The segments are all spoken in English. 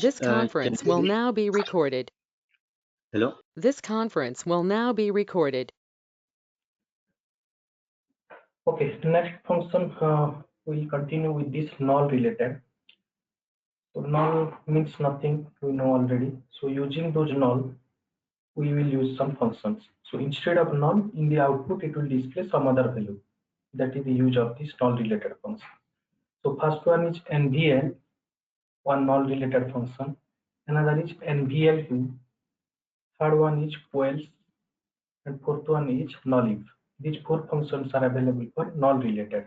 This Can conference you will hear me? now be recorded. Hello. This conference will now be recorded. Okay, the next function we'll continue with this null related. So null means nothing, we know already. So using those null, we will use some functions. So instead of null, in the output it will display some other value. That is the use of this null related function. So first one is NVL, one null related function. Another is NVL2. Third one is COALESCE, and fourth one is NULLIF. These four functions are available for null related.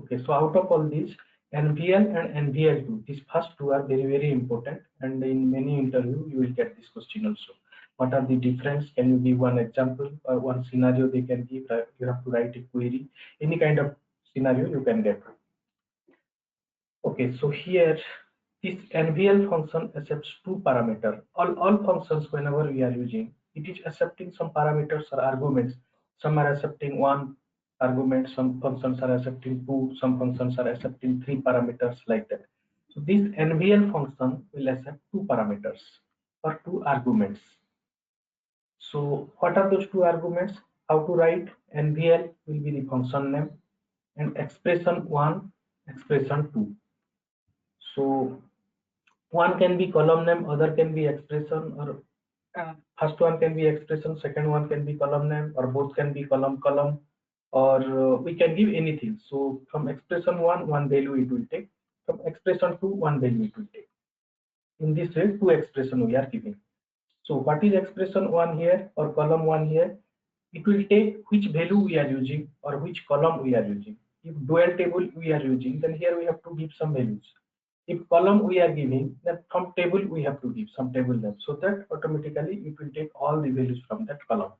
Okay, so out of all these, NVL and NVL2, these first two are very important, and in many interview you will get this question also. What are the difference? Can you give one example or one scenario they can give? You have to write a query, any kind of scenario you can get. Okay, so here this NVL function accepts two parameters. All functions whenever we are using, it is accepting some parameters or arguments. Some are accepting one argument, some functions are accepting two, some functions are accepting three parameters, like that. So this NVL function will accept two parameters or two arguments. So what are those two arguments? How to write? NVL will be the function name and expression1, expression2. So one can be column name, other can be expression, or first one can be expression, second one can be column name, or both can be column, or we can give anything. So from expression one value it will take. From expression two, one value it will take. In this way, two expression we are giving. So what is expression one here or column one here? It will take which value we are using or which column we are using. If dual table we are using, then here we have to give some values. If column we are giving, then from table we have to give some table name, so that automatically it will take all the values from that column.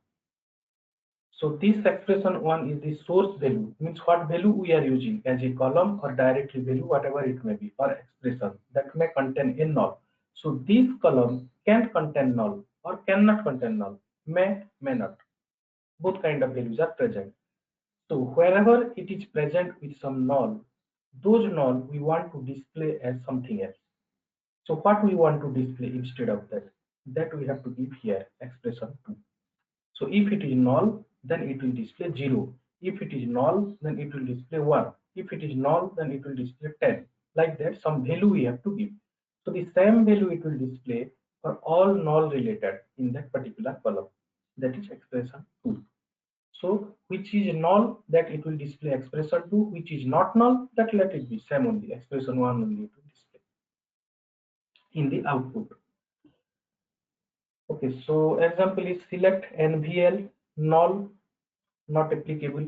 So this expression one is the source value, means what value we are using as a column or directly value, whatever it may be, or expression that may contain a null. So this column can contain null or cannot contain null, may not. Both kind of values are present. So wherever it is present with some null, those null we want to display as something else. So what we want to display instead of that we have to give here expression 2. So if it is null, then it will display 0. If it is null, then it will display 1. If it is null, then it will display 10. Like that, some value we have to give. So the same value it will display for all null related in that particular column. That is expression 2. So which is null, that it will display expression 2, which is not null, that let it be same only, expression 1 only it will display in the output. Okay, so example is select NVL null not applicable,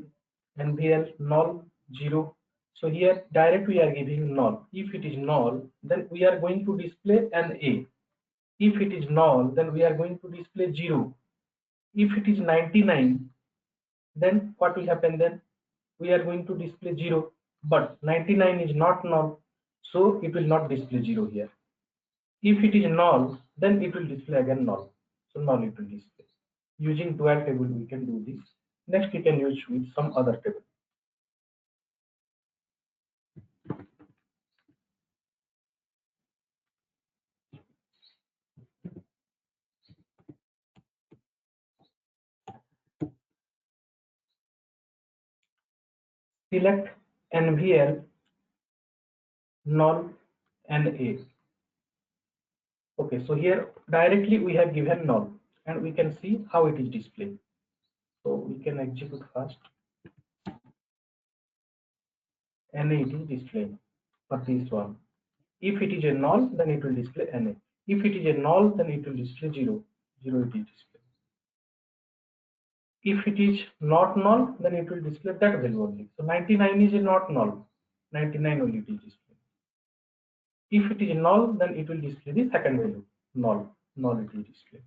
NVL null 0. So here direct we are giving null. If it is null, then we are going to display an A. If it is null, then we are going to display 0. If it is 99, then what will happen then? We are going to display 0, but 99 is not null, so it will not display 0 here. If it is null, then it will display again null, so null it will display. Using dual table we can do this. Next we can use with some other table. Select NVL null and A. Okay, so here directly we have given null and we can see how it is displayed. So we can execute first. NA it is displayed for this one. If it is a null, then it will display NA. If it is a null, then it will display 0. 0 it is displayed. If it is not null, then it will display that value only. So 99 is not null. 99 only it is displayed. If it is null, then it will display the second value, null. Null it will display.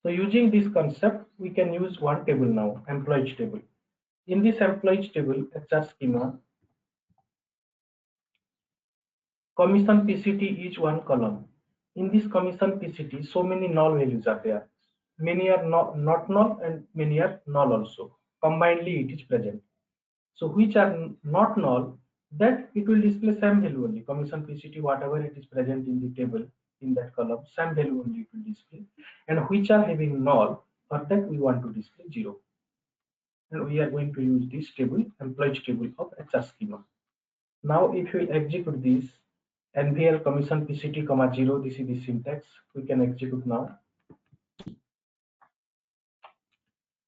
So using this concept, we can use one table now, employees table. In this employees table, HR schema, commission PCT is one column. In this commission PCT, so many null values are there. Many are not null and many are null also. Combinedly, it is present. So which are not null, that it will display same value only. Commission PCT, whatever it is present in the table in that column, same value only it will display. And which are having null, for that we want to display 0. And we are going to use this table, employees table of HR schema. Now if we execute this, NVL commission PCT comma 0, this is the syntax. We can execute now.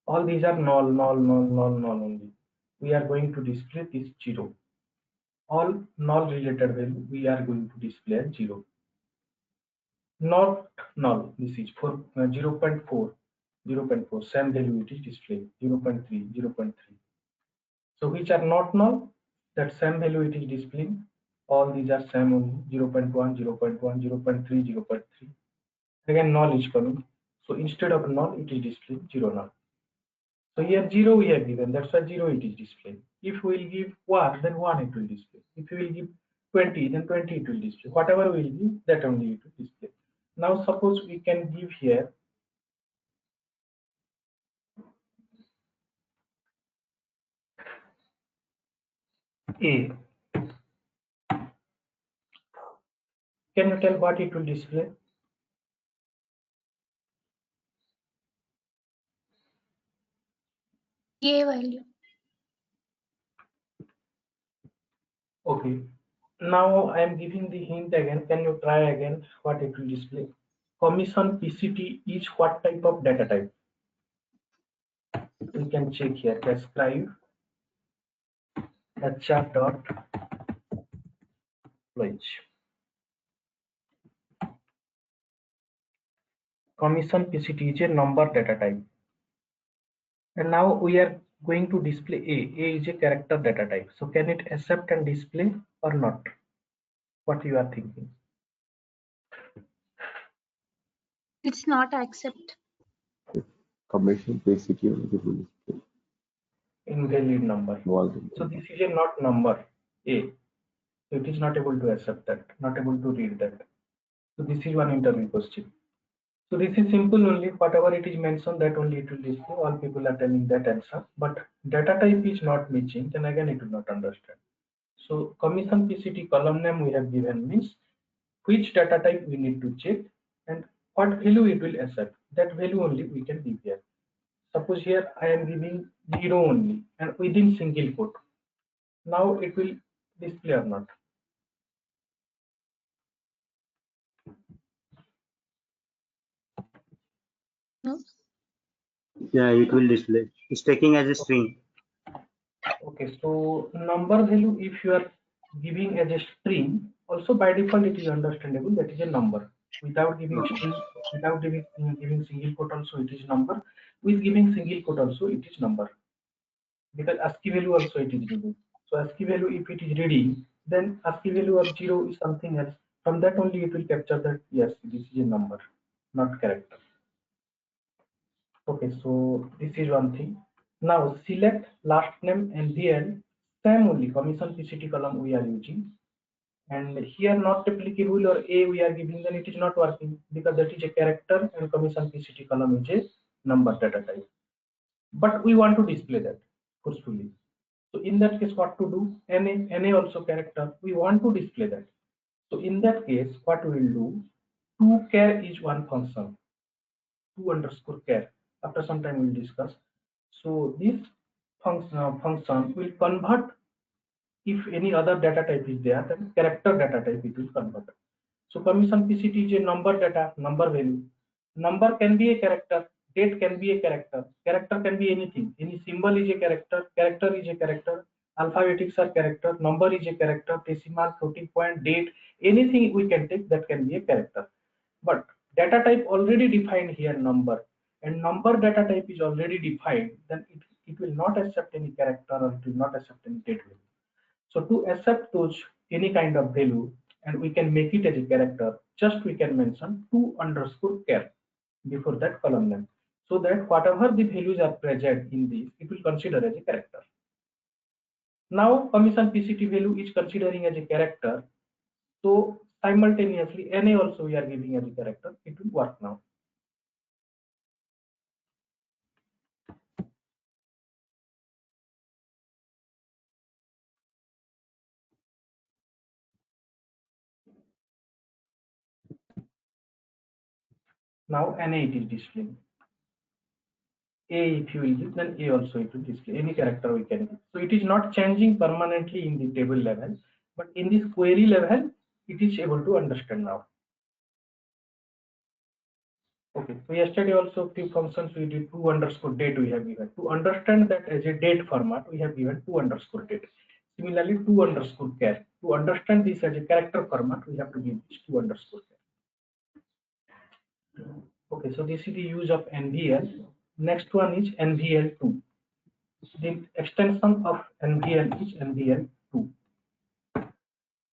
All these are null, null, null, null, null only. We are going to display this 0. All null related value we are going to display as 0. Not null, this is for 0.4, 0.4, same value it is displayed, 0.3, 0.3. So which are not null, that same value it is displaying. All these are same only, 0.1, 0.1, 0.3, 0.3. Again null is coming. So instead of null, it is displaying 0 null. So here 0 we have given, that's why 0 it is displaying. If we will give 1, then 1 it will display. If we will give 20, then 20 it will display. Whatever we will give, that only it will display. Now suppose we can give here A. Can you tell what it will display? A value. Okay. Now I am giving the hint again. Can you try again what it will display? Commission PCT is what type of data type? We can check here. Describe HR dot employees. Commission PCT is a number data type. And now we are going to display A. A is a character data type. So can it accept and display or not? What you are thinking? It's not accept. Commission PCT only will display. Invalid number. So this is a not number A. So it is not able to accept that, not able to read that. So this is one interview question. So this is simple only, whatever it is mentioned that only it will display, all people are telling that answer, but data type is not matching, then again it will not understand. So commission PCT column name we have given means which data type we need to check and what value it will accept. That value only we can give here. Suppose here I am giving 0 only and within single quote. Now it will display or not. No? Yeah, it will display. It's taking as a string. Okay, so number value if you are giving as a string, also by default it is understandable that is a number. Without giving string, without giving single quote also it is number. With giving single quote also it is number. Because ASCII value also it is reading. So ASCII value if it is reading, then ASCII value of 0 is something else. From that only it will capture that yes, this is a number, not character. Okay, so this is one thing. Now select last name and VL, same only commission PCT column we are using. And here not applicable or A we are giving, then it is not working because that is a character and commission PCT column is a number data type. But we want to display that forcefully. So in that case, what to do? NA also character. We want to display that. So in that case, what we will do? To_char is one function. To_char. After some time we will discuss. So this function will convert if any other data type is there, then character data type it will convert. So commission PCT is a number data, number value. Number can be a character, date can be a character, character can be anything. Any symbol is a character is a character, alphabetics are character, number is a character, decimal, floating point, date, anything we can take that can be a character. But data type already defined here number, and number data type is already defined, then it will not accept any character or it will not accept any date value. So to accept those any kind of value and we can make it as a character, just we can mention to_char before that column name, so that whatever the values are present in this, it will consider as a character. Now commission PCT value is considering as a character, so simultaneously NA also we are giving as a character, it will work now. Now NA it is displaying. A if you will give, then A also it will display. Any character we can give. So it is not changing permanently in the table level, but in this query level, it is able to understand now. Okay, so yesterday also few functions we did to underscore date we have given. To understand that as a date format, we have given to underscore date. Similarly, to underscore char. To understand this as a character format, we have to give this to underscore char. Okay, so this is the use of NVL. Next one is NVL2. The extension of NVL is NVL2.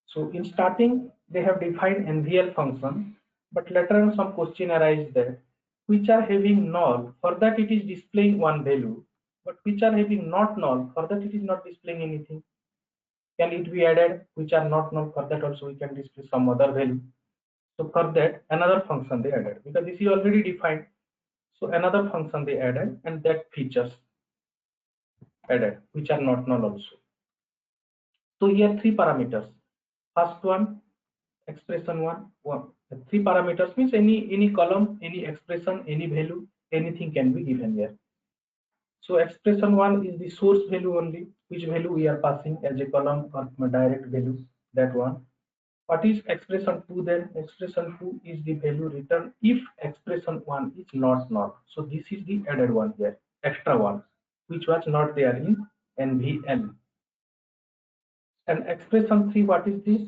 So in starting, they have defined NVL function, but later on some question arises that which are having null, for that it is displaying one value, but which are having not null, for that it is not displaying anything. Can it be added? Which are not null, for that also we can display some other value. So for that, another function they added, because this is already defined. So another function they added, and that features added, which are not null also. So here three parameters. First one, expression one. Three parameters means any column, any expression, any value, anything can be given here. So expression one is the source value only, which value we are passing as a column or direct value, that one. What is expression two then? Expression two is the value returned if expression one is not null. So this is the added one here, extra one, which was not there in NVL. And expression 3, what is this?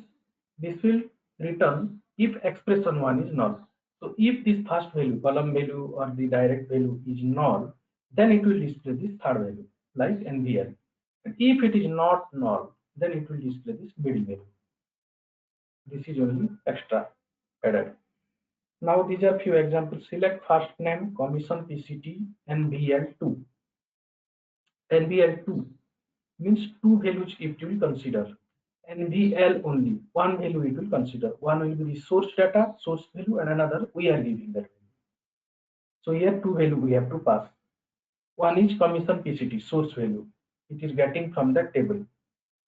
This will return if expression 1 is null. So if this first value, column value or the direct value is null, then it will display this third value, like NVL. And if it is not null, then it will display this middle value. This is only extra added. Now these are few examples. Select first name, commission PCT, NVL2. NVL2 means two values if you will consider. NVL only one value we will consider. One will be the source data, source value, and another we are giving that value. So here two value we have to pass. One is commission PCT, source value. It is getting from the table.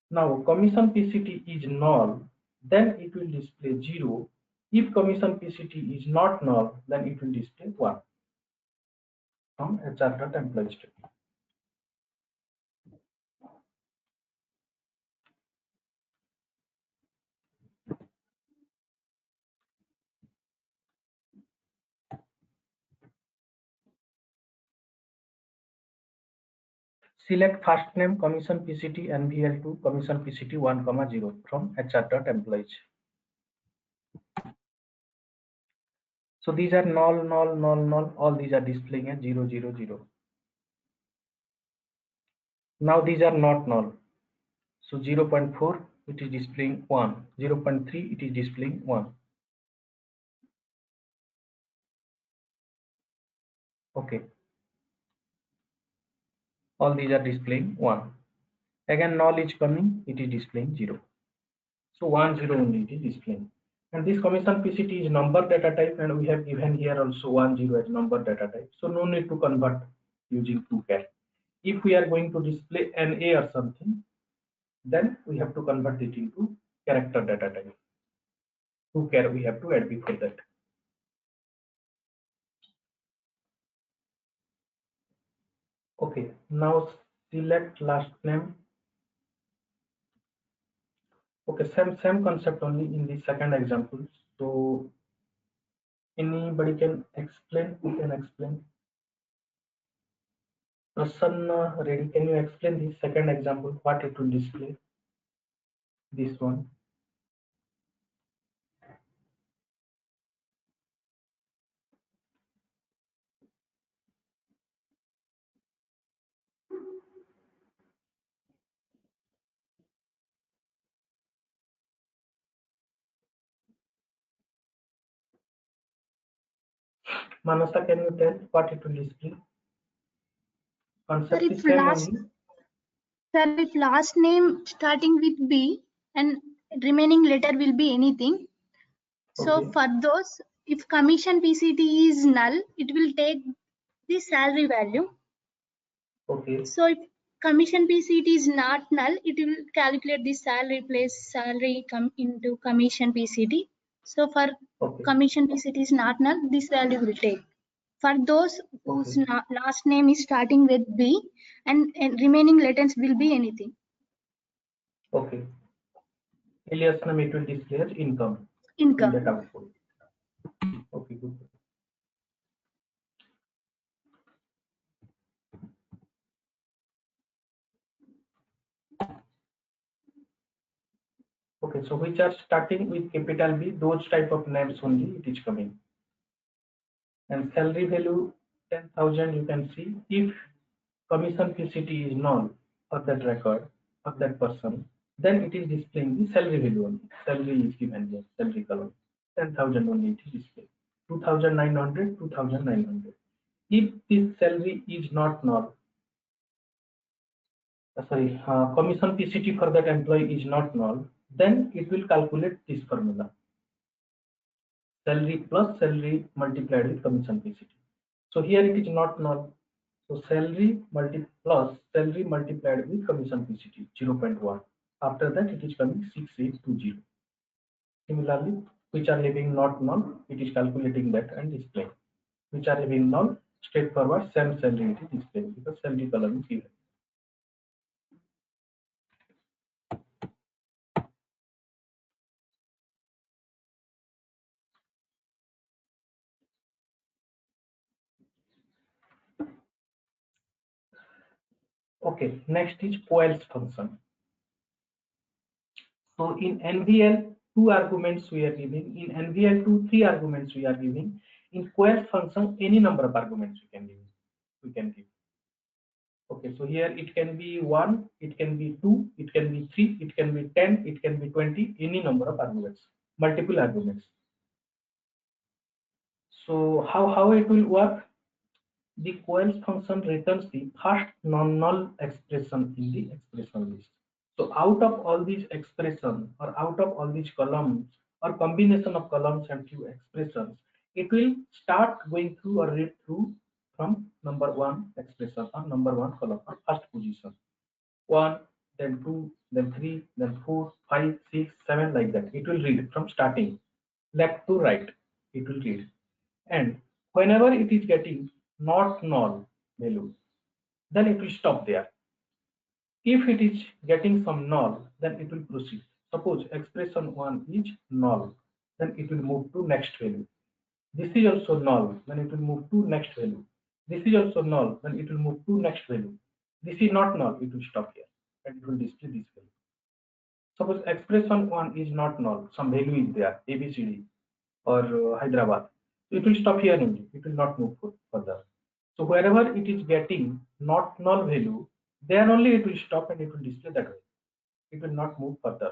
Now commission PCT is null, then it will display 0. If commission PCT is not null, then it will display 1 from HR.employee statement. Select first name, commission PCT, NVL2, commission PCT 1, 0 from HR.employees. So these are null, null, null, null. All these are displaying at 0, 0, 0. Now these are not null. So 0.4 it is displaying 1. 0.3 it is displaying 1. Okay. All these are displaying 1. Again null is coming, it is displaying 0. So 1, 0 only it is displaying. And this commission PCT is number data type, and we have given here also 1, 0 as number data type. So no need to convert using 2char. If we are going to display an A or something, then we have to convert it into character data type. 2char we have to add before that. Okay, now select last name. Okay, same concept only in the second example. So anybody can explain? Who can explain? Person ready? Can you explain the second example? What it will display? This one. Manasa, can you tell what it will display? Concept is same only. Sir, if last name starting with B and remaining letter will be anything. So Okay. for those, if commission PCT is null, it will take the salary value. Okay. So if commission PCT is not null, it will calculate the salary place salary come into commission PCT. So for Okay. commission fees, it is not null. This value will take. For those whose Okay. last name is starting with B and remaining letters will be anything. Okay. Alias name it will display as income in Income. that output. Okay, good. Okay, so which are starting with capital B, those type of names only it is coming. And salary value 10,000, you can see if commission PCT is null for that record of that person, then it is displaying the salary value only. Salary is given here, salary column. 10,000 only it is displayed. 2,900, 2,900. If this salary is not null, commission PCT for that employee is not null, then it will calculate this formula. Salary plus salary multiplied with commission PCT. So here it is not null. So salary plus salary multiplied with commission PCT 0.1. After that it is coming 6820. Similarly, which are having not null, it is calculating that and displaying. Which are having null, straightforward same salary it is displaying because salary column is given. Okay, next is COALESCE function. So in NVL, 2 arguments we are giving. In NVL2, 3 arguments we are giving. In COALESCE function, any number of arguments we can give. Okay, so here it can be 1, it can be 2, it can be 3, it can be 10, it can be 20, any number of arguments, multiple arguments. So how it will work? The COALESCE function returns the first non-null expression in the expression list. So out of all these expressions or out of all these columns or combination of columns and few expressions, it will start going through or read through from number 1 expression or number 1 column or first position. 1, then 2, then 3, then 4, 5, 6, 7, like that. It will read from starting left to right. It will read. And whenever it is getting not null value, then it will stop there. If it is getting some null, then it will proceed. Suppose expression 1 is null, then it will move to next value. This is also null, then it will move to next value. This is also null, then it will move to next value. This is not null, it will stop here and it will display this value. Suppose expression 1 is not null, some value is there, ABCD or Hyderabad. It will stop here only, it will not move further. So wherever it is getting not null value, there only it will stop and it will display that way. It will not move further.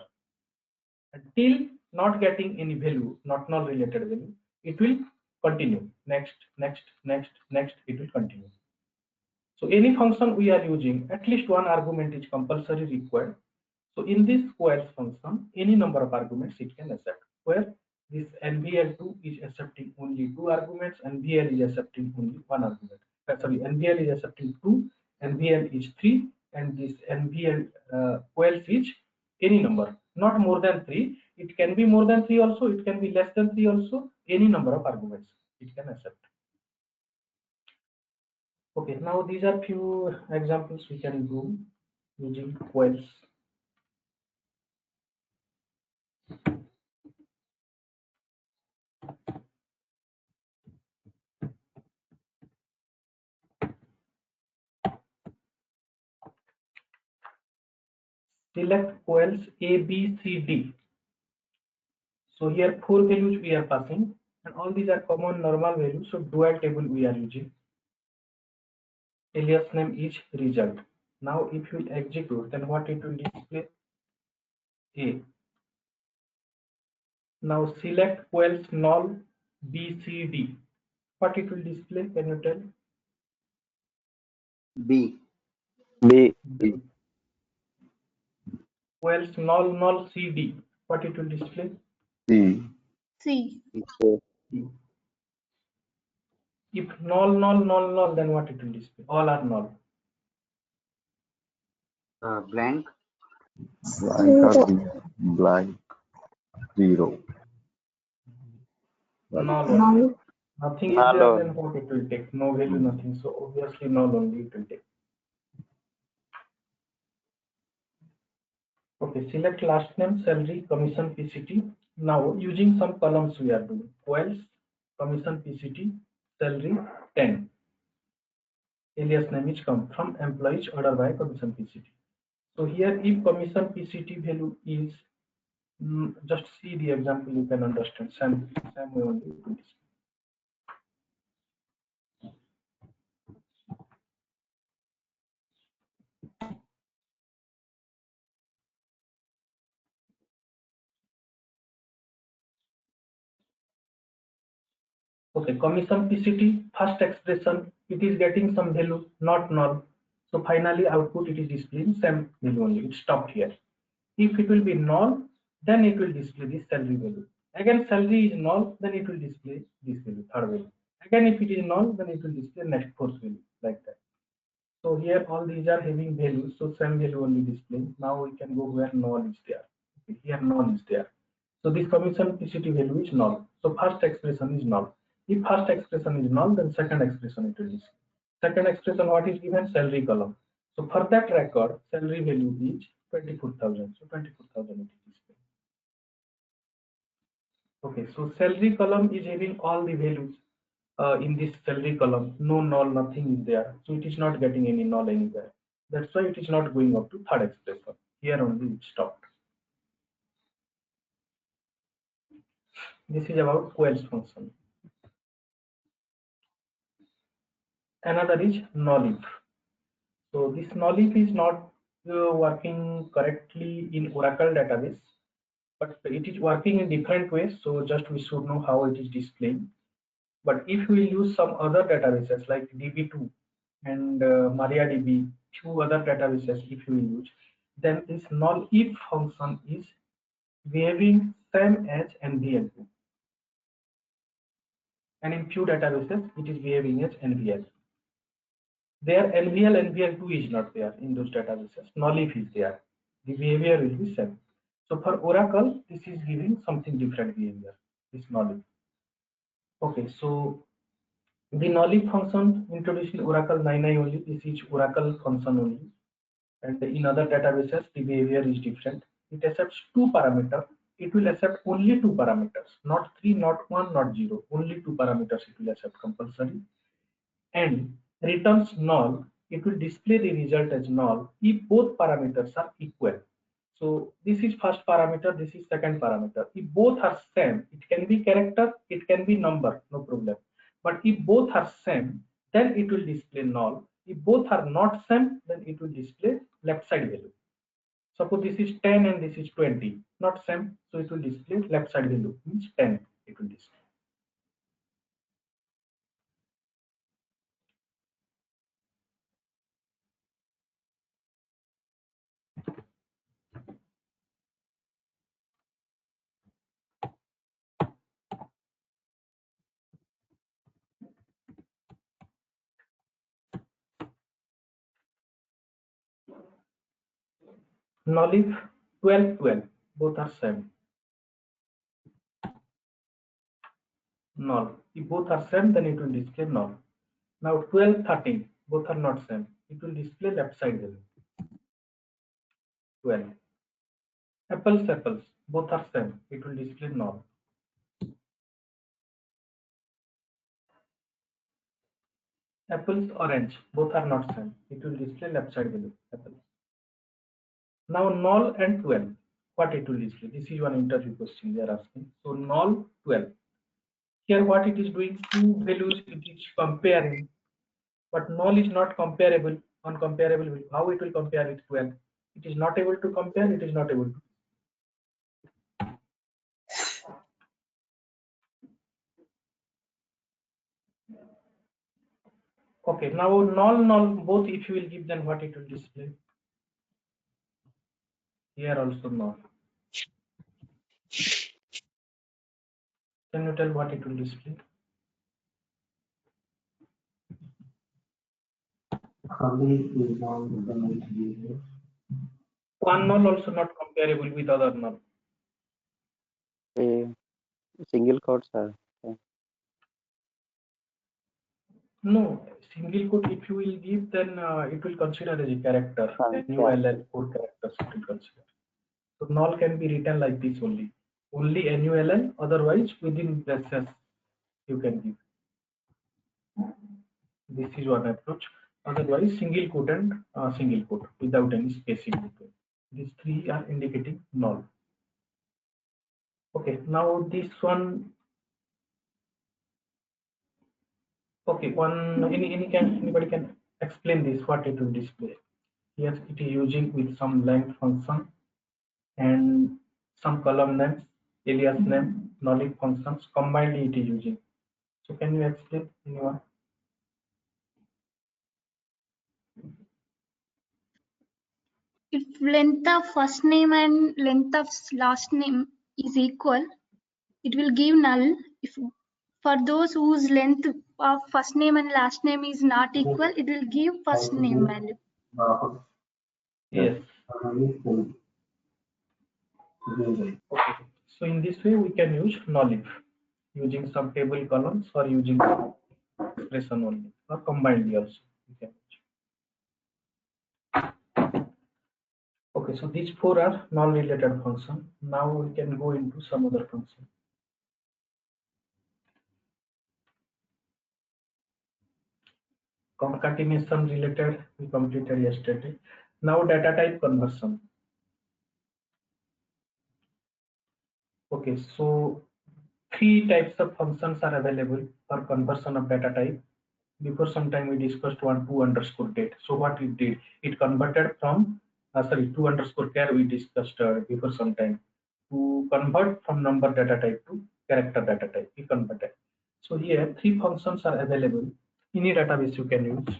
Until not getting any value, not null related value, it will continue. Next, next, next, next, it will continue. So any function we are using, at least one argument is compulsory required. So in this COALESCE function, any number of arguments it can accept. Where this NVL2 is accepting only 2 arguments, NVL is accepting only 1 argument. NVL is accepting 2, NVL is 3, and this NVL COALESCE is any number, not more than 3. It can be more than 3 also, it can be less than 3 also, any number of arguments it can accept. Okay, now these are few examples we can do using COALESCE. Select COALESCE A, B, C, D. So here 4 values we are passing, and all these are common normal values. So dual table we are using. Alias name is result. Now if you execute, then what it will display? A. Now select COALESCE null B, C, D. What it will display? Can you tell? B. B. B. COALESCE null C, D. What it will display? C. C. C. If null, then what it will display? All are null. Blank. Blank or blank. 0. Null only. Null. Nothing is Null there, only. then what it will take? No value, nothing. So obviously null only it will take. Okay, select last name, salary, commission, PCT. Now using some columns we are doing. COALESCE, commission, PCT, salary, 10. Alias name is come from employees order by commission PCT. So here if commission PCT value is just see the example, you can understand. Same way only it will display. Okay, commission PCT, first expression, it is getting some value, not null. So finally output it is displaying same value only. It stopped here. If it will be null, then it will display this salary value. Again, salary is null, then it will display this value, third value. Again, if it is null, then it will display next fourth value, like that. So here all these are having values, so same value only display. Now we can go where null is there. Okay, here null is there. So this commission PCT value is null. So first expression is null. If first expression is null, then second expression it will display. Second expression, what is given? Salary column. So for that record, salary value is 24,000. So 24,000 it is displayed. Okay, so salary column is having all the values in this salary column. No null, nothing is there. So it is not getting any null anywhere. That's why it is not going up to third expression. Here only it stopped. This is about COALESCE function. Another is NULLIF. So this NULLIF is not working correctly in Oracle database, but it is working in different ways. So just we should know how it is displaying. But if we use some other databases like DB2 and MariaDB, few other databases, if you use, then this NULLIF function is behaving same as NVL2. And in few databases, it is behaving as NVL. There NVL, NVL2 is not there in those databases. NULLIF is there. The behavior will be same. So for Oracle, this is giving something different behavior. This NULLIF. Okay, so the NULLIF function introduced in Oracle 9.9 only. This is Oracle function only. And in other databases, the behavior is different. It accepts two parameters. It will accept only two parameters, not 3, not 1, not 0. Only two parameters it will accept compulsory. And returns null. It will display the result as null if both parameters are equal. So this is first parameter, this is second parameter. If both are same, it can be character, it can be number, no problem. But if both are same, then it will display null. If both are not same, then it will display left side value. Suppose this is 10 and this is 20, not same, so it will display left side value, means 10 it will display. NULLIF 12, 12, both are same. Null. If both are same, then it will display null. Now 12, 13, both are not same. It will display left side value. 12. Apples, apples, both are same. It will display null. Apples, orange, both are not same. It will display left side value. Apples. Now null and 12, what it will display? This is one interview question they are asking. So null, 12. Here what it is doing, two values it is comparing, but null is not comparable, uncomparable value. How it will compare with 12? It is not able to compare, it is not able to. Okay, now null, null, both if you will give, then what it will display? Here also null. Can you tell what it will display? One null also not comparable with other null. Single quotes are. No, single quote if you will give, then it will consider as a character. NULL 4 characters it will consider. So null can be written like this only. Only NULL, otherwise within braces you can give. This is one approach. Otherwise, single quote and single quote without any space in between. These three are indicating null. Okay, now this one. Okay, anybody can explain this what it will display. Yes, it is using with some length function and some column names, alias name, NULLIF functions combined it is using. So can you explain anyone? If length of first name and length of last name is equal, it will give null. If for those whose length of first name and last name is not equal, it will give first name value. Yes. Okay. So in this way we can use NULLIF using some table columns or using expression only or combinedly also. We can use. Okay, so these four are null-related function. Now we can go into some other function. Concatenation related we completed yesterday. Now data type conversion. Okay, so three types of functions are available for conversion of data type. Before some time we discussed one to_date. So what it did, it converted from to_char we discussed before some time, to convert from number data type to character data type. We converted. So here three functions are available. Any database you can use.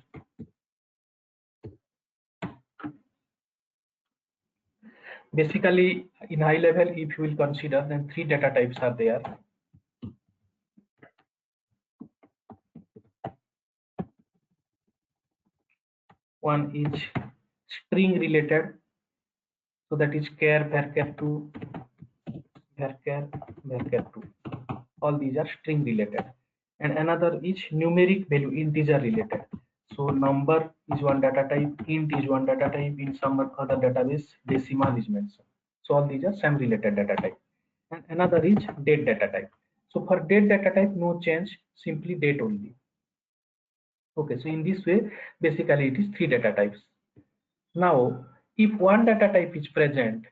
Basically, in high level, if you will consider, then three data types are there. One is string related, so that is char, varchar2, varchar2. All these are string related. And another is numeric value, integer related. So number is one data type, int is one data type, in some other database decimal is mentioned. So all these are same related data type. And another is date data type. So for date data type, no change, simply date only. Okay, so in this way, basically it is three data types. Now, if one data type is present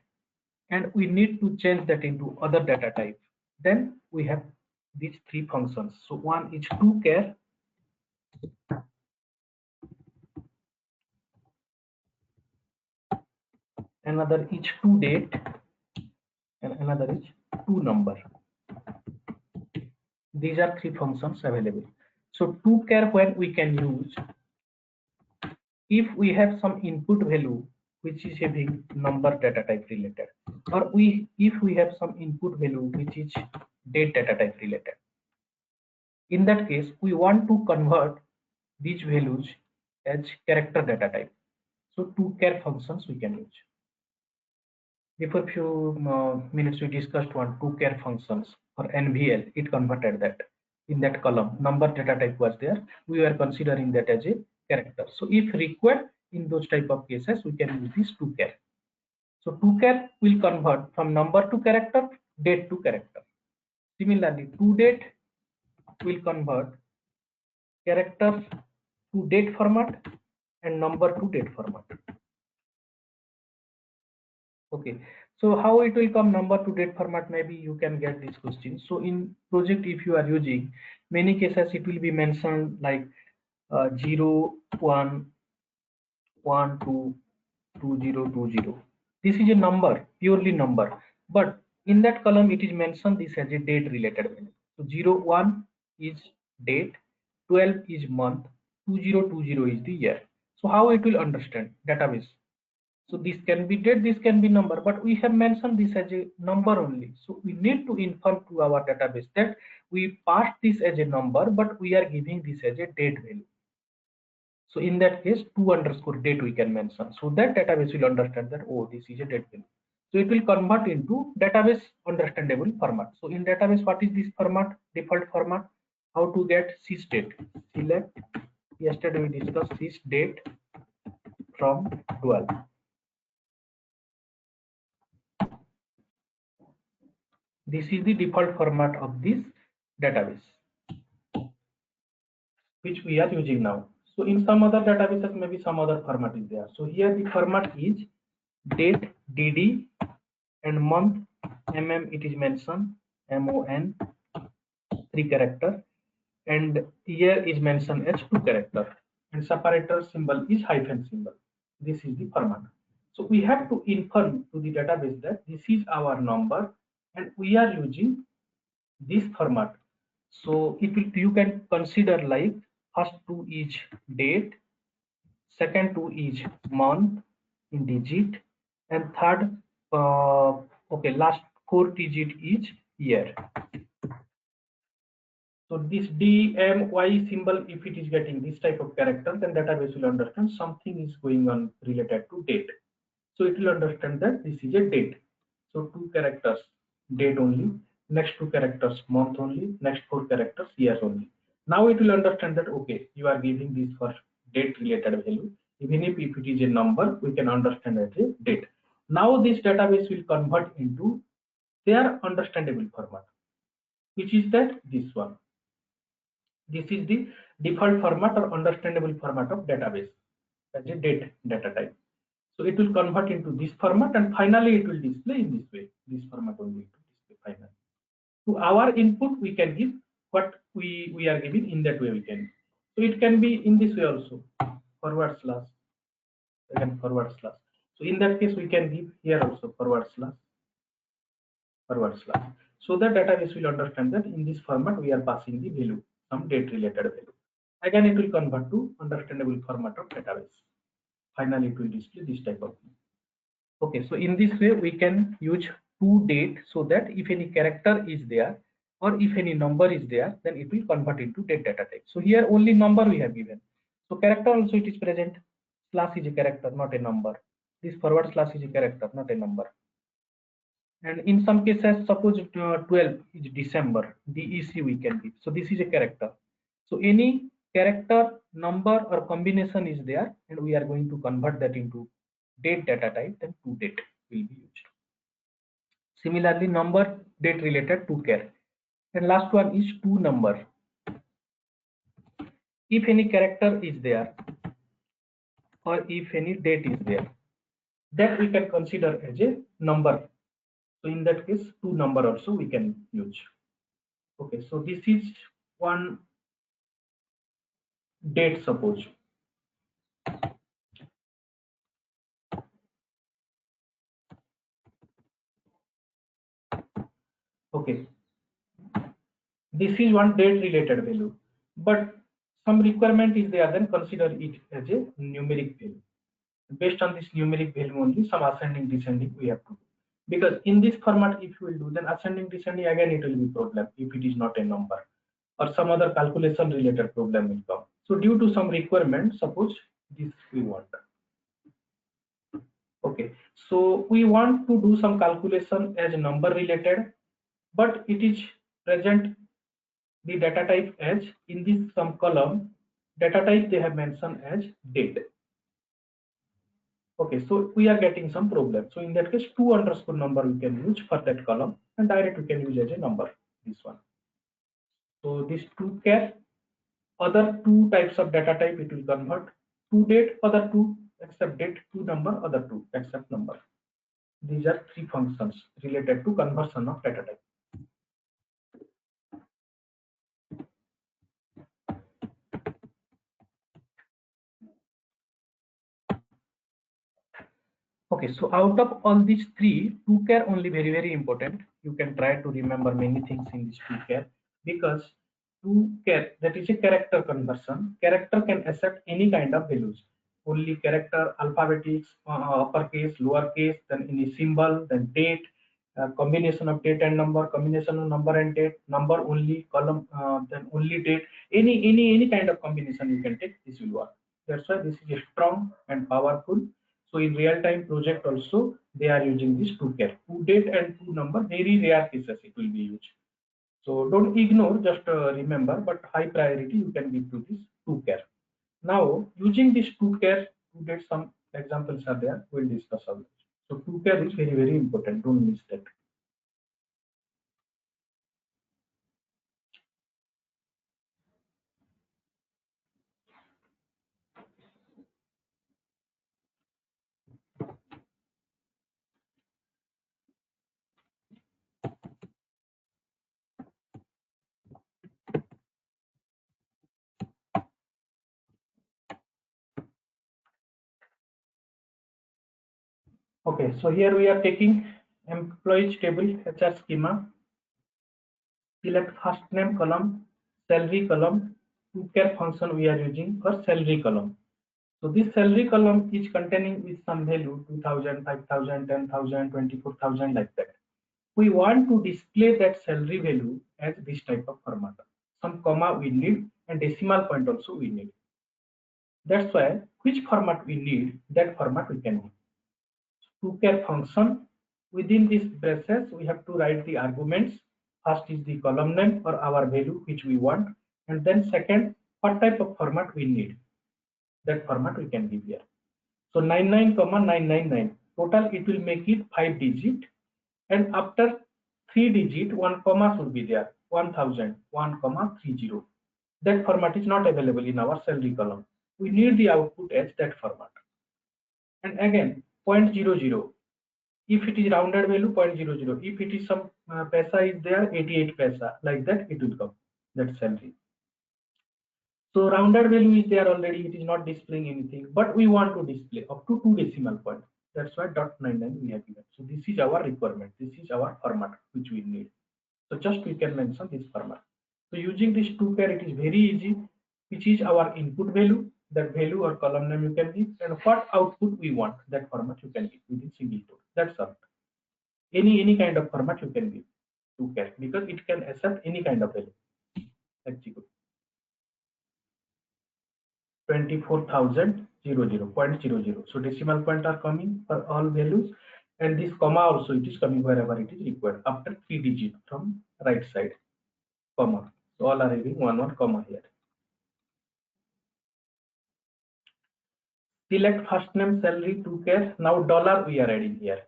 and we need to change that into other data type, then we have these three functions. So one is to_char, another is to_date, and another is to_number. These are three functions available. So to_char when we can use, if we have some input value which is having number data type related, or if we have some input value which is date data type related. In that case, we want to convert these values as character data type. So to_char functions we can use. Before few minutes we discussed one to_char functions for NVL. It converted that in that column. Number data type was there. We were considering that as a character. So if required in those type of cases, we can use this to_char. So to_char will convert from number to character, date to character. Similarly, to_date will convert characters to date format and number to date format. Okay, so how it will come number to date format? Maybe you can get this question. So in project, if you are using, many cases it will be mentioned like 0, 1, 1, 2, 20, 20. This is a number, purely number, but in that column it is mentioned this as a date related value. So 0, 1 is date, 12 is month, 20, 20 is the year. So how it will understand database? So this can be date, this can be number, but we have mentioned this as a number only. So we need to inform to our database that we passed this as a number, but we are giving this as a date value. So in that case, to_date we can mention. So that database will understand that, oh, this is a date value. So it will convert into database understandable format. So in database, what is this format? Default format. how to get sysdate. Select, yesterday we discussed sysdate from 12. This is the default format of this database which we are using now. So in some other databases maybe some other format is there. So here the format is date dd and month it is mentioned MON 3 character, and year is mentioned as 2 character, and separator symbol is hyphen symbol. This is the format. So we have to inform to the database that this is our number and we are using this format. So it will, you can consider like first two is date, second two is month in digit, and third last 4 digit is year. So this DMY symbol, if it is getting this type of character, then database will understand something is going on related to date. So it will understand that this is a date. So 2 characters date only, next 2 characters month only, next 4 characters year only. Now it will understand that okay, you are giving this for date related value. Even if it is a number, we can understand as a date. Now this database will convert into their understandable format, which is that this one. This is the default format or understandable format of database as a date data type. So it will convert into this format and finally it will display in this way. This format only to display finally. To our input we can give what we are giving in that way we can. So it can be in this way also, forward slash, again forward slash. So in that case we can give here also forward slash, forward slash. So the database will understand that in this format we are passing the value, some date related value. Again it will convert to understandable format of database. Finally it will display this type of thing. Okay, so in this way we can use toDate so that if any character is there or if any number is there, then it will convert into date data type. So here only number we have given. So character also it is present. Slash is a character, not a number. This forward slash is a character, not a number. And in some cases, suppose 12 is December, DEC we can give. So this is a character. So any character, number or combination is there, and we are going to convert that into date data type, then toDate will be used. Similarly, number date related toChar. And last one is toNumber. If any character is there or if any date is there, that we can consider as a number. So in that case, toNumber also we can use. Okay, so this is one date, suppose. Okay, this is one date related value, but some requirement is there, then consider it as a numeric value. Based on this numeric value only, some ascending descending we have to do. Because in this format, if you will do, then ascending descending again it will be problem if it is not a number, or some other calculation related problem will come. So due to some requirement, suppose this we want. Okay, so we want to do some calculation as number related, but it is present the data type as in this some column data type they have mentioned as date. Okay, so we are getting some problem. So in that case, to_number we can use for that column, and direct we can use as a number, this one. So this toChar, other 2 types of data type it will convert. toDate, other 2 except date, toNumber, other 2 except number. These are 3 functions related to conversion of data type. Okay, so out of all these 3, toChar only very important. You can try to remember many things in this toChar, because toChar, that is a character conversion. Character can accept any kind of values. Only character, alphabetics, uppercase, lowercase, then any symbol, then date, combination of date and number, combination of number and date, number only, column, then only date. Any kind of combination you can take, this will work. That's why this is a strong and powerful. So in real-time project also they are using this toChar. toDate and toNumber, very rare cases it will be used. So don't ignore, just remember, but high priority you can give to this toChar. Now using this toChar to get some examples are there, we'll discuss all this. So toChar is very, very important, don't miss that. Okay, so here we are taking employees table, HR schema, select first name column, salary column, toChar function we are using for salary column. So this salary column is containing with some value 2000, 5000, 10,000, 24,000 like that. We want to display that salary value as this type of format. Some comma we need and decimal point also we need. That's why which format we need, that format we can use. toChar function, within this braces we have to write the arguments. First is the column name or our value which we want, and then second what type of format we need, that format we can give here. So 99,999 total, it will make it 5 digit, and after 3 digit 1 comma should be there, 1000 1,30. That format is not available in our salary column. We need the output as that format. And again 0.00, if it is rounded value 0.00, if it is some paisa is there 88 paisa, like that it will come, that salary. So rounded value is there already, it is not displaying anything, but we want to display up to 2 decimal points. That's why .99 we have given. So this is our requirement, this is our format which we need. So just we can mention this format. So using this toChar, it is very easy, which is our input value, that value or column name you can give, and what output we want, that format you can give within single quote. That's all. Any kind of format you can give toChar, because it can accept any kind of value. Execute. 24,000 0.00. So decimal point are coming for all values, and this comma also it is coming wherever it is required after 3 digit from right side, comma. So all are having one comma here. Select first name salary toChar. Now dollar we are adding here.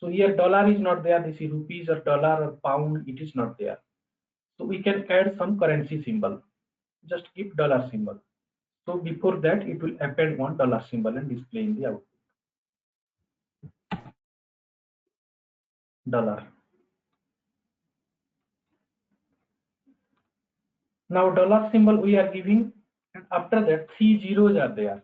So here dollar is not there, this is rupees or dollar or pound, it is not there. So we can add some currency symbol, just keep dollar symbol. So before that it will append one dollar symbol and display in the output. Dollar. Now dollar symbol we are giving, and after that 3 zeros are there.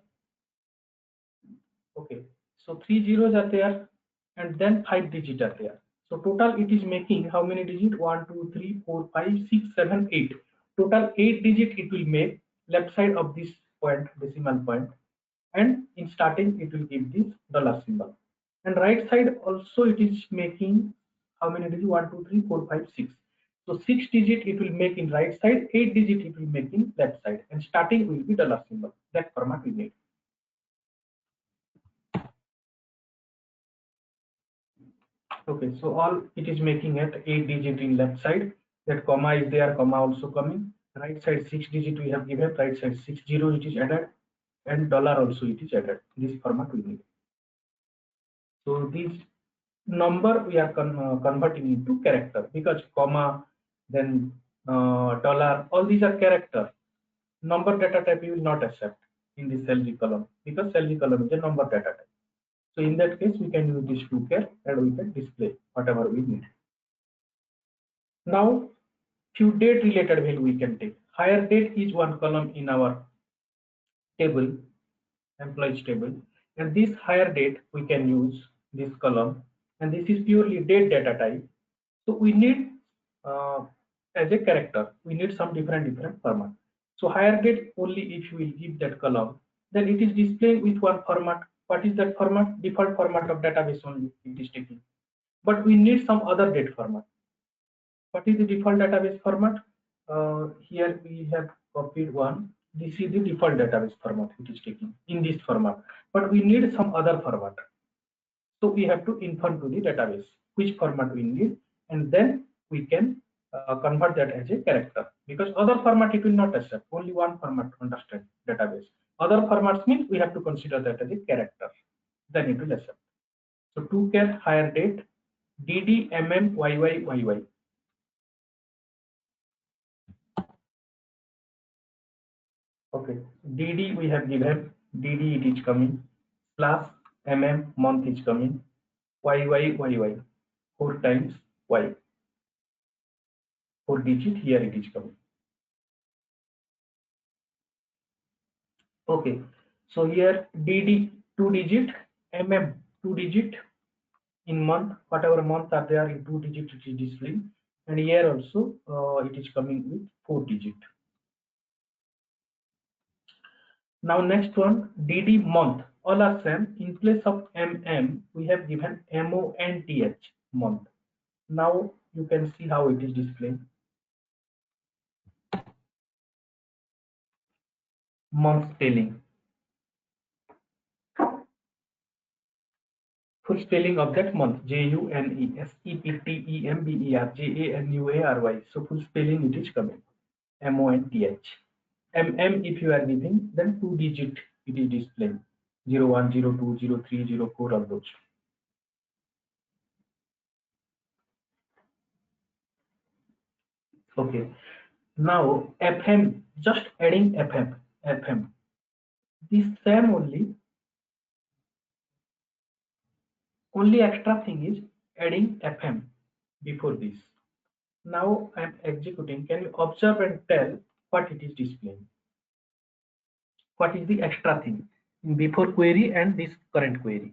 Okay, so 3 zeros are there, and then 5 digits are there. So total it is making how many digits? 1 2 3 4 5 6 7 8. Total 8 digit it will make left side of this point, decimal point, and in starting it will give this dollar symbol, and right side also it is making how many digits? 1 2 3 4 5 6. So 6 digit it will make in right side, 8 digit it will make in left side, and starting will be dollar symbol. That format we need. Okay, so all it is making at 8 digit in left side, that comma is there, comma also coming. Right side 6 digit we have given, right side 60 it is added, and dollar also it is added. This format we need. So this number we are converting into character, because comma, then dollar, all these are character. Number data type you will not accept in the salary column, because salary column is a number data type. So in that case we can use this toChar and we can display whatever we need. Now few date related value we can take. Hire date is one column in our table, employees table, and this hire date we can use this column, and this is purely date data type. So we need as a character, we need some different format. So hire date only if you will give that column, then it is displaying with one format. What is that format? Default format of database only it is taking. But we need some other date format. What is the default database format? Here we have copied one. This is the default database format it is taking in this format. But we need some other format. So we have to inform to the database which format we need, and then we can convert that as a character, because other format it will not accept. Only one format understand database. Other formats means we have to consider that as a character, then it will accept. So to char higher date dd YY. Okay, dd we have given, dd it is coming, plus month is coming, YY 4 times y, 4 digit here it is coming. Okay, so here dd 2 digit, 2 digit, in month whatever months are there in 2 digit it is displaying, and here also it is coming with 4 digit. Now next one, dd month, all are same. In place of we have given month, month. Now you can see how it is displaying. Month spelling, full spelling of that month, JUNESEPTEMBER, JANUARY. So full spelling it is coming, MONTH. If you are giving, then 2 digit it is displaying, 01, 02, 03, 04, all those. Okay, now FM, just adding FM. This same only extra thing is adding FM before this. Now I am executing. Can you observe and tell what it is displaying? What is the extra thing before query and this current query?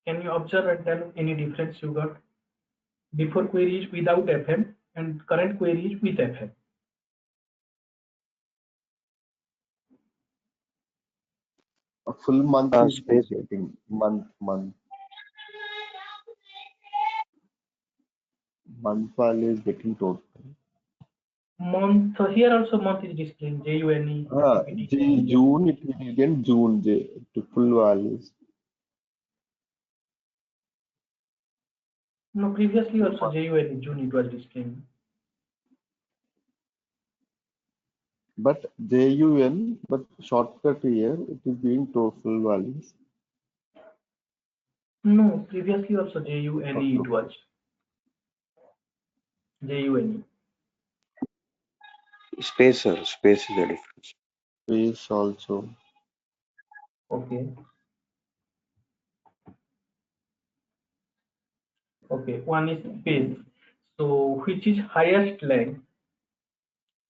Can you observe and tell any difference you got? Before query is without FM and current query is with FM. A full month is Space. getting month. Month file is getting total. Month, so here also month is displaying JUNE. June, it will get June to full values. No, previously also JUNE, June it was displaying. But JUN, but shortcut here, it is giving total values. No, previously also JUNE Okay. it was. JUNE. Space is the difference. Space also. Okay. Okay, one is space. So which is highest length?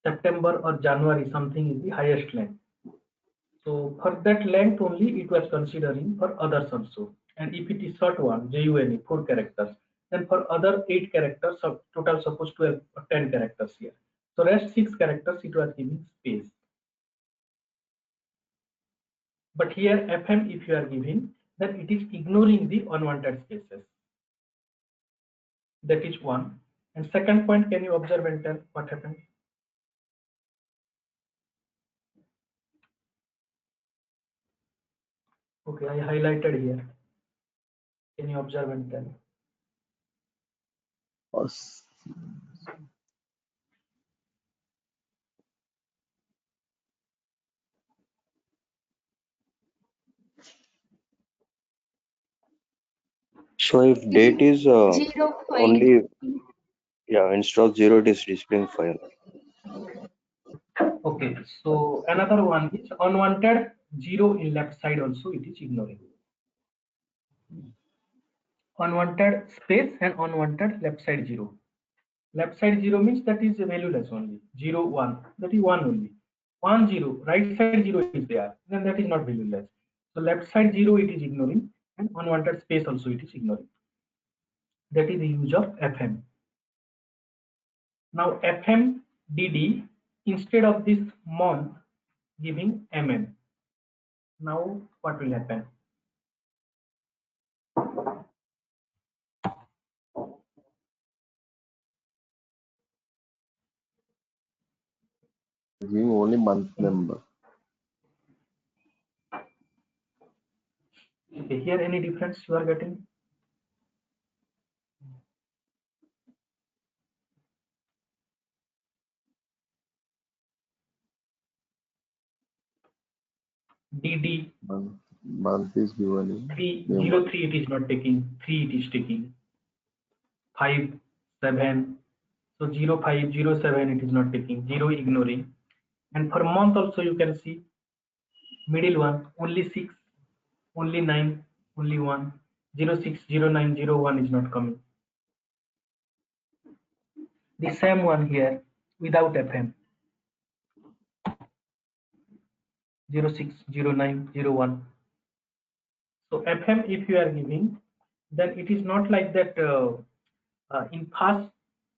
September or January, something is the highest length. So for that length only it was considering for others also. And if it is short one, JUNE, 4 characters, then for other 8 characters, so total suppose 12 or 10 characters here. So rest 6 characters it was giving space. But here FM if you are giving, then it is ignoring the unwanted spaces. That is one. And second point, can you observe and tell what happened? Okay, I highlighted here. Can you observe and tell? So if date is 05. only, instead of 0, it is displaying 5. Okay, so another one is unwanted 0 in left side also it is ignoring. Unwanted space and unwanted left side 0. Left side 0 means that is valueless only. 0, 1, that is 1 only. 1, 0, right side 0 is there, then that is not valueless. So left side 0 it is ignoring, and unwanted space also it is ignoring. That is the use of FM. Now FM DD, instead of this month giving Now what will happen? Giving only month number. Okay, here any difference you are getting? DD Month is given in 03 it is not taking, 3 it is taking, 5, 7, so 05, 07 it is not taking, 0 ignoring, and for month also you can see middle one only 6, only 9, only 1, 06, 09, 01 is not coming. The same one here without FM, 06, 09, 01. So FM if you are giving, then it is not like that in first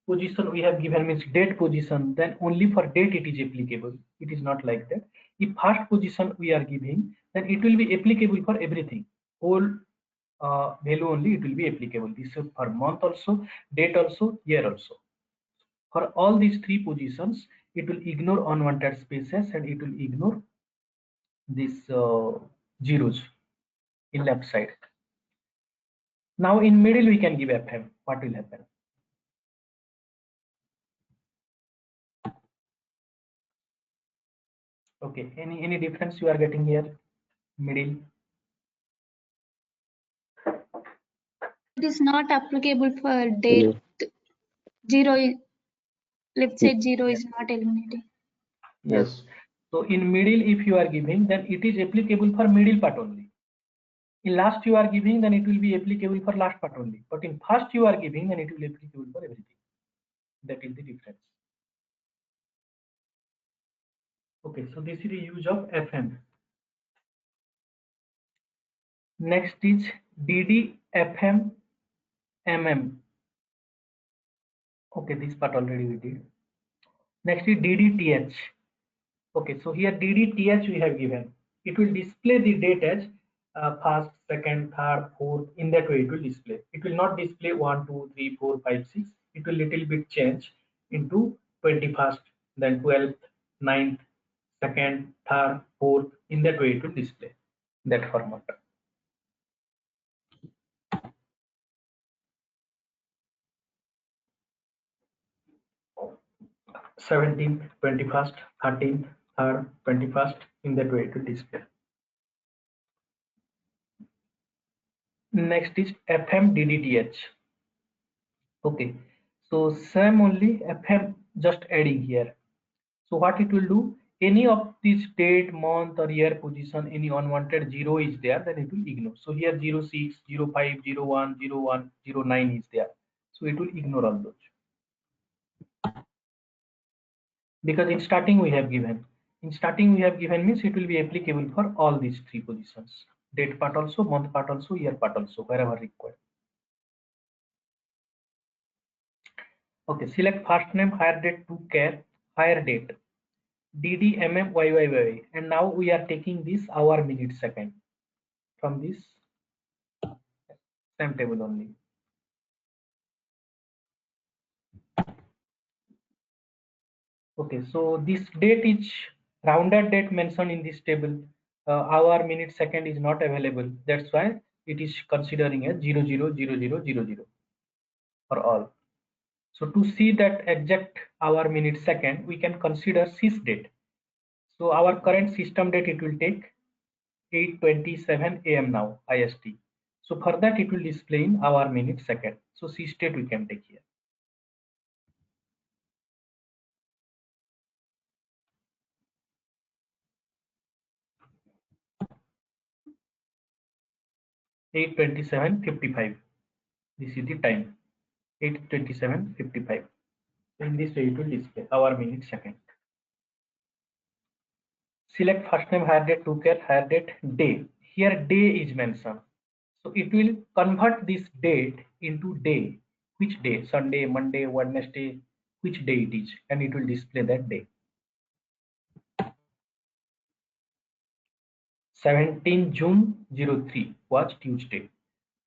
position we have given means date position, then only for date it is applicable. It is not like that. If first position we are giving, then it will be applicable for everything. Whole value only it will be applicable. This is for month also, date also, year also. For all these three positions, it will ignore unwanted spaces and it will ignore these zeros in left side. Now in middle we can give FM. What will happen? Okay, any difference you are getting here? Middle. It is not applicable for date. Zero is left side, 0 is not eliminating. Yes. So in middle if you are giving, then it is applicable for middle part only. In last you are giving, then it will be applicable for last part only. But in first you are giving, then it will be applicable for everything. That is the difference. Okay, so this is the use of FM. Next is DD, FM, MM. Okay, this part already we did. Next is DDTH. Okay, so here DDTH we have given. It will display the date as first, second, third, fourth. In that way, it will display. It will not display 1, 2, 3, 4, 5, 6. It will little bit change into 21st, then 12th, 9th, second, third, fourth. In that way, it will display that format. Seventeenth, 21st, 13th, 3rd, 21st. In that way, it will display. Next is FM DDTH. Okay, so same only FM just adding here. So what it will do, any of this date, month or year position, any unwanted 0 is there, then it will ignore. So here 06, 05, 01, 01, 09 is there. So it will ignore all those. Because in starting we have given. In starting we have given means it will be applicable for all these three positions. Date part also, month part also, year part also, wherever required. Okay, select first name, higher date to care, higher date. DD, MM, YYY, and now we are taking this hour, minute, second from this same table only. Okay, so this date is rounded date mentioned in this table. Hour, minute, second is not available. That's why it is considering as 000000 for all. So to see that exact hour, minute, second, we can consider sys date. So our current system date it will take 8:27 AM now IST. So for that it will display in hour, minute, second. So sys date we can take here. 8:27:55. This is the time. 8:27:55. In this way it will display hour, minute, second. Select first name, higher date, to care, higher date, day. Here day is mentioned. So it will convert this date into day. Which day? Sunday, Monday, Wednesday, which day it is, and it will display that day. 17 June 03 was Tuesday.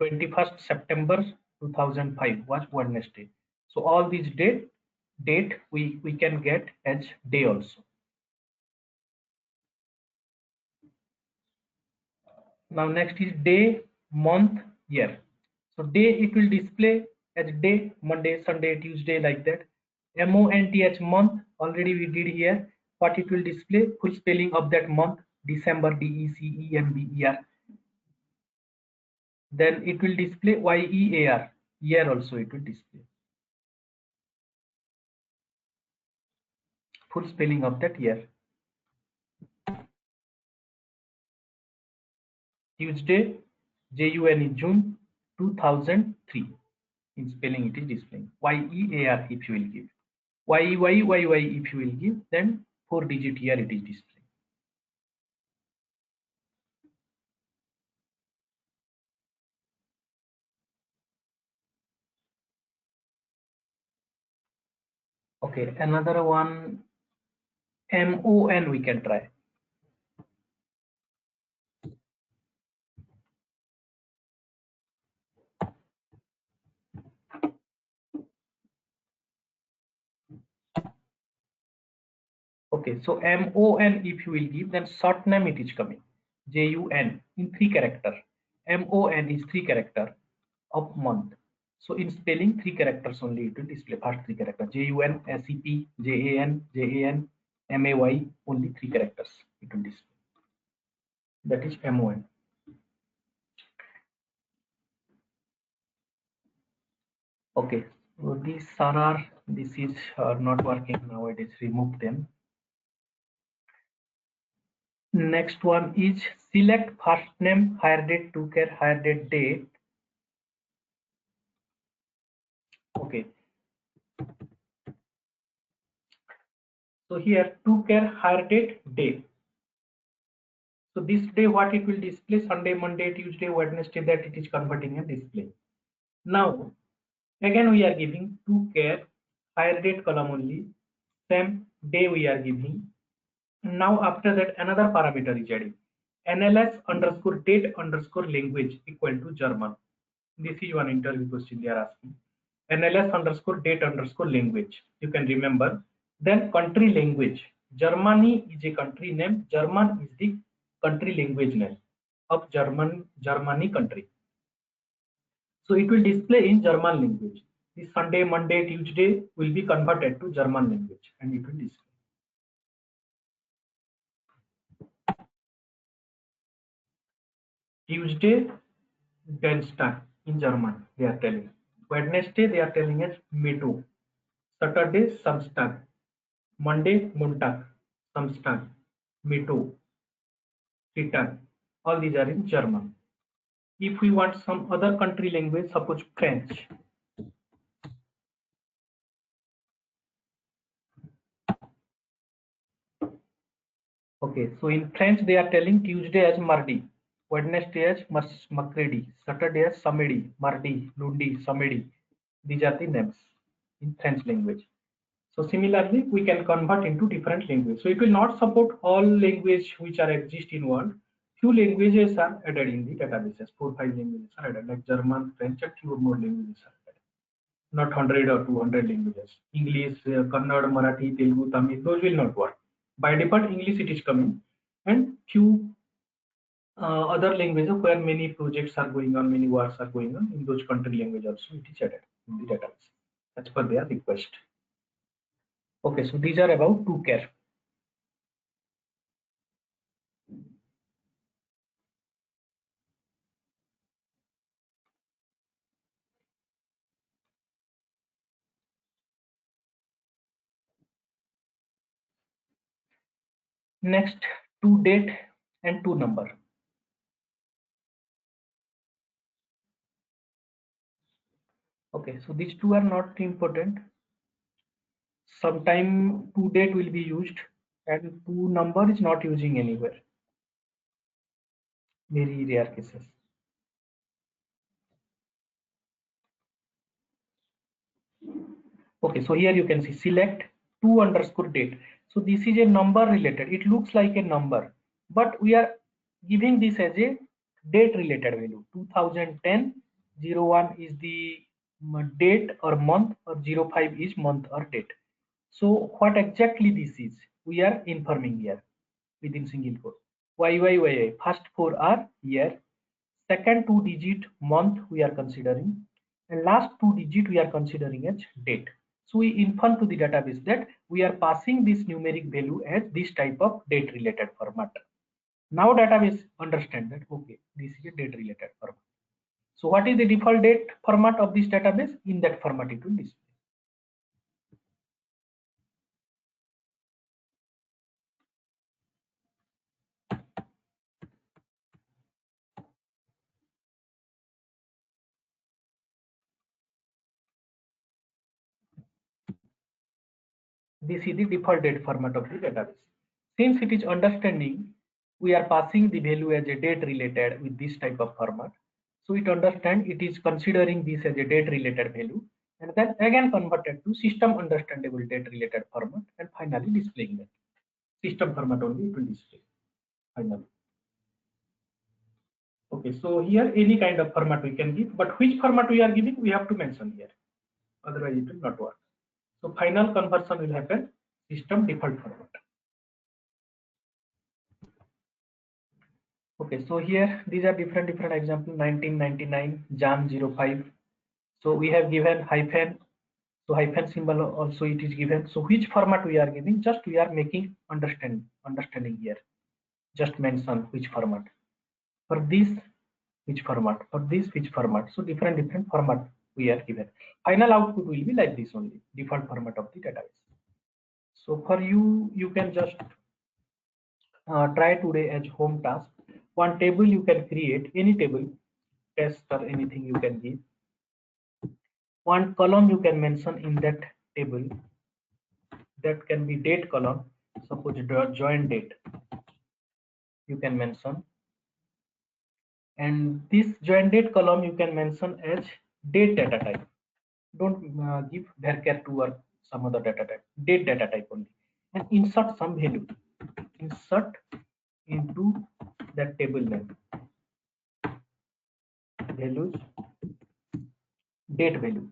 21st September 2005 was Wednesday. So all these date we can get as day also. Now next is day, month, year. So day it will display as day, Monday, Sunday, Tuesday, like that. MONTH, month, already we did here. What it will display? Full spelling of that month, December, DECEMBER. Then it will display YEAR, year also it will display. Full spelling of that year. Tuesday, JUN is June 2003. In spelling it is displaying. YEAR if you will give. YYYY if you will give, then 4-digit year it is displaying. Okay, another one, MON we can try. Okay, so MON if you will give, then short name it is coming. JUN in 3 character. MON is 3 character of month. So in spelling 3 characters only it will display. First 3 characters. JUN, SEP, JAN, JAN, MAY, only 3 characters it will display. That is MON. Okay, so these are this is not working nowadays. Remove them. Next one is select first name, hire date, to care, hire date, date. Okay. So here to care, hire date, day. So this day what it will display? Sunday, Monday, Tuesday, Wednesday, that it is converting a display. Now again we are giving to care, hire date column only, same day we are giving. Now after that another parameter is adding. NLS underscore date underscore language equal to German. This is one interview question they are asking. NLS underscore date underscore language. You can remember. Then country language. Germany is a country name. German is the country language name of Germany country. So it will display in German language. This Sunday, Monday, Tuesday will be converted to German language and it will display. Tuesday, Dienstag in German, they are telling. Wednesday, they are telling us Mittwoch. Saturday, Samstag. Monday, Montag. Samstag. Mittwoch. Freitag. All these are in German. If we want some other country language, suppose French. Okay, so in French, they are telling Tuesday as mardi. Wednesday as mercredi, Saturday as samedi, mardi, lundi, samedi. These are the names in French language. So similarly, we can convert into different languages. So it will not support all languages which are exist in world. Few languages are added in the databases. 4-5 languages are added, like German, French, and few more languages are added. Not 100 or 200 languages. English, Kannada, Marathi, Telugu, Tamil, those will not work. By default, English it is coming, and few other languages where many projects are going on, many wars are going on, in those country language also it is added in the database as per their request. Okay, so these are about to care. Next, to date and to number. Okay, so these two are not important. Sometime to date will be used and to number is not using anywhere. Very rare cases. Okay, so here you can see select to underscore date. So this is a number related. It looks like a number, but we are giving this as a date related value. 2010 01 is the date or month, or 05 is month or date. So what exactly this is, we are informing here within single quote. YYYY, first 4 are year, second 2-digit month we are considering, and last 2-digit we are considering as date. So we inform to the database that we are passing this numeric value as this type of date related format. Now database understand that okay, this is a date related format. So what is the default date format of this database? In that format it will display. This is the default date format of the database. Since it is understanding we are passing the value as a date related with this type of format, so it understand it is considering this as a date related value and then again converted to system understandable date related format and finally displaying that. System format only it will display finally. Okay, so here any kind of format we can give, but which format we are giving we have to mention here, otherwise it will not work. So final conversion will happen system default format. Okay, so here these are different examples. 1999 Jan 05. So we have given hyphen, so hyphen symbol also it is given. So which format we are giving, just we are making understanding here, just mention which format. For this which format, for this which format. So different format we are given. Final output will be like this only, default format of the database. So for you can just try today as home task. One table you can create, any table, test or anything you can give. One column you can mention in that table, that can be date column. Suppose join date you can mention, and this join date column you can mention as date data type. Don't give varchar2 or some other data type, date data type only, and insert some value, insert into that table name, values, date value.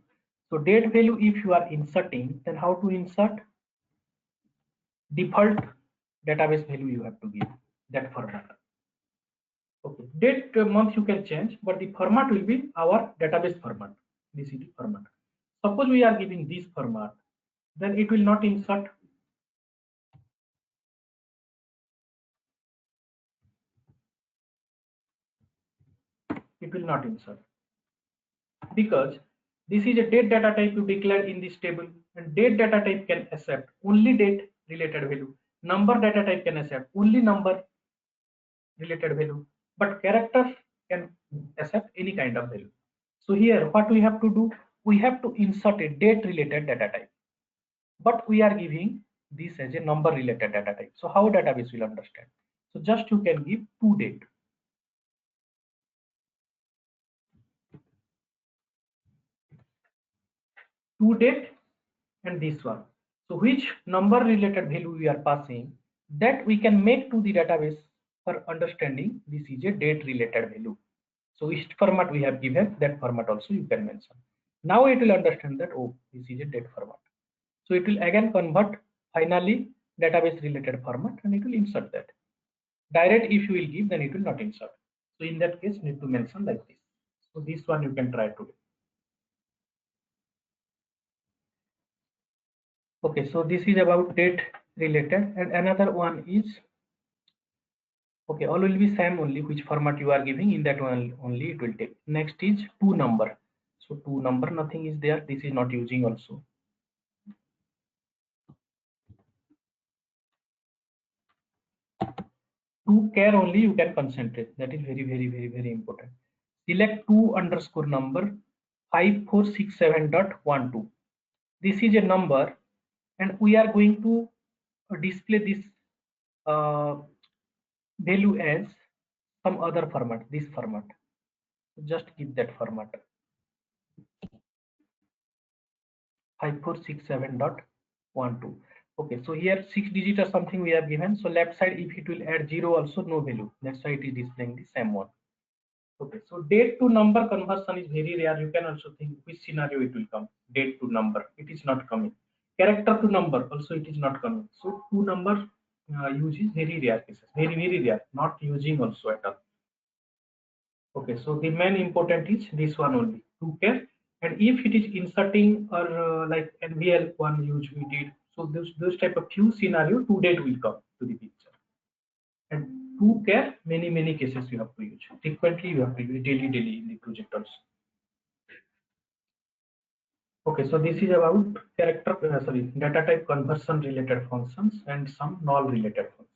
So date value if you are inserting, then how to insert? Default database value you have to give that format. Okay, date month you can change, but the format will be our database format. This is the format. Suppose we are giving this format, then it will not insert. It will not insert because this is a date data type you declared in this table, and date data type can accept only date related value. Number data type can accept only number related value, but character can accept any kind of value. So here what we have to do, we have to insert a date related data type, but we are giving this as a number related data type. So how database will understand? So just you can give to date. To date and this one. So which number related value we are passing, that we can make to the database for understanding this is a date related value. So which format we have given, that format also you can mention. Now it will understand that oh, this is a date format. So it will again convert finally database related format and it will insert that. Direct if you will give, then it will not insert. So in that case need to mention like this. So this one you can try today. Okay, so this is about date related, and another one is, okay, all will be same only which format you are giving, in that one only it will take. Next is to number. So to number nothing is there, this is not using also. To care only you can concentrate, that is very important. Select to underscore number 5467.12. This is a number and we are going to display this value as some other format, this format. Just give that format 5467.12. Okay, so here 6 digit or something we have given. So left side if it will add 0 also no value, that's why it is displaying the same one. Okay, so date to number conversion is very rare. You can also think which scenario it will come. Date to number, it is not coming. Character to number also it is not coming. So to number use is very rare cases, very rare, not using also at all. Okay, so the main important is this one only, to care. And if it is inserting or like NVL one use we did, so those type of few scenario to date will come to the picture. And to care, many cases you have to use. Frequently you have to use daily in the project also. Okay, so this is about data type conversion related functions and some null related functions.